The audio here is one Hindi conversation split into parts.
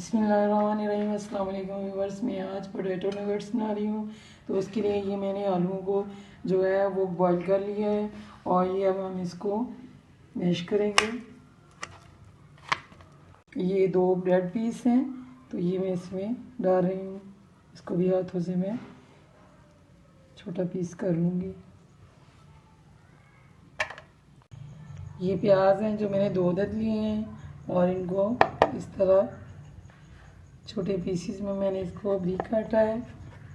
बिस्मिल्लाहिर्रहमानिर्रहीम। अस्सलाम वालेकुम व्यूअर्स। मैं आज पोटैटो नगेट्स बना रही हूँ। तो उसके लिए ये मैंने आलूओं को जो है वो बॉईल कर लिया है और ये अब हम इसको मैश करेंगे। ये 2 ब्रेड पीस हैं तो ये मैं इसमें डाल रही हूँ। इसको भी हाथों से मैं छोटा पीस कर लूँगी। ये प्याज हैं जो मैंने 2 अदद लिए हैं और इनको इस तरह छोटे पीसीस में मैंने इसको भी काटा है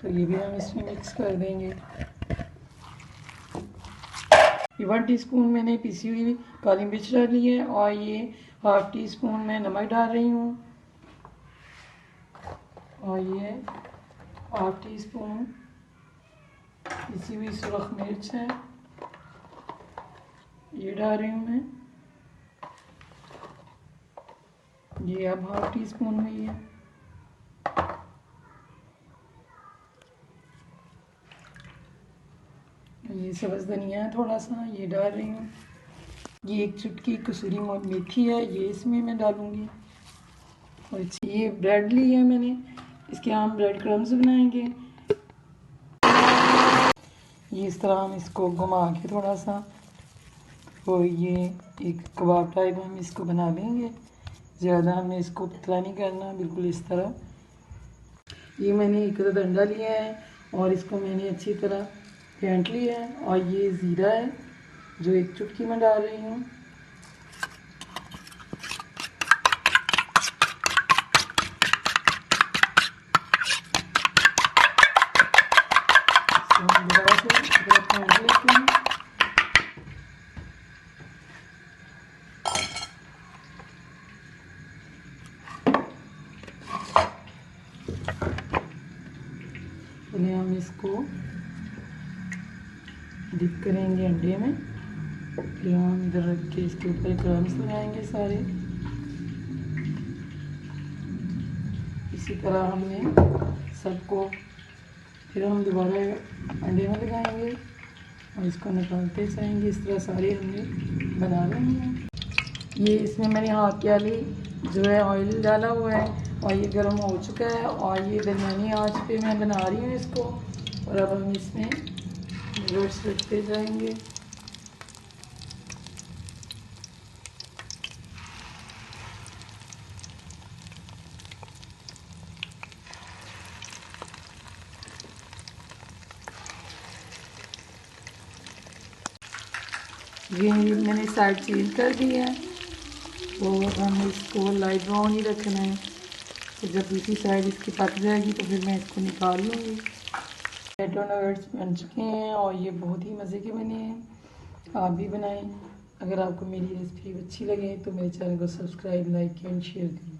तो ये भी हम इसमें मिक्स कर देंगे। 1 टीस्पून मैंने पिसी हुई काली मिर्च डाली है और ये ½ टीस्पून मैं नमक डाल रही हूँ और ये ½ टीस्पून पिसी हुई सुरख मिर्च है, ये डाल रही हूँ मैं। ये अब ½ टीस्पून हुई है। ये सब्ज़ धनिया है थोड़ा सा, ये डाल रही हूँ। ये 1 चुटकी कसूरी मेथी है, ये इसमें मैं डालूँगी। और ये ब्रेड ली है मैंने, इसके हम ब्रेड क्रम्स बनाएंगे। ये इस तरह हम इसको घुमा के थोड़ा सा और ये एक कबाब टाइप हम इसको बना लेंगे। ज़्यादा हमने इसको पतला नहीं करना, बिल्कुल इस तरह। ये मैंने एक अंडा लिया है और इसको मैंने अच्छी तरह फेंट लिया है और ये ज़ीरा है जो 1 चुटकी में डाल रही हूँ। पहले हम इसको डिप करेंगे अंडे में, फिर हम इधर रख के इसके ऊपर क्रम्स लगाएंगे सारे। इसी तरह हमने सबको फिर हम दोबारा अंडे में लगाएंगे और इसको निकालते जाएंगे। इस तरह सारे हमने बना लेंगे। ये इसमें मैंने हाथ के आली जो है ऑयल डाला हुआ है और ये गर्म हो चुका है और ये दरमियानी आंच पे मैं बना रही हूँ इसको। और अब हम इसमें नगेट्स रखते जाएंगे। ये मैंने साइड चेंज कर दी है तो हम इसको लाइट ब्राउन ही रखना है। तो जब दूसरी साइड इसकी पक जाएगी तो फिर मैं इसको निकाल लूँगी। पोटैटो नगेट्स बन चुके हैं और ये बहुत ही मज़े के बने हैं। आप भी बनाएं। अगर आपको मेरी रेसिपी अच्छी लगे तो मेरे चैनल को सब्सक्राइब, लाइक एंड शेयर करें।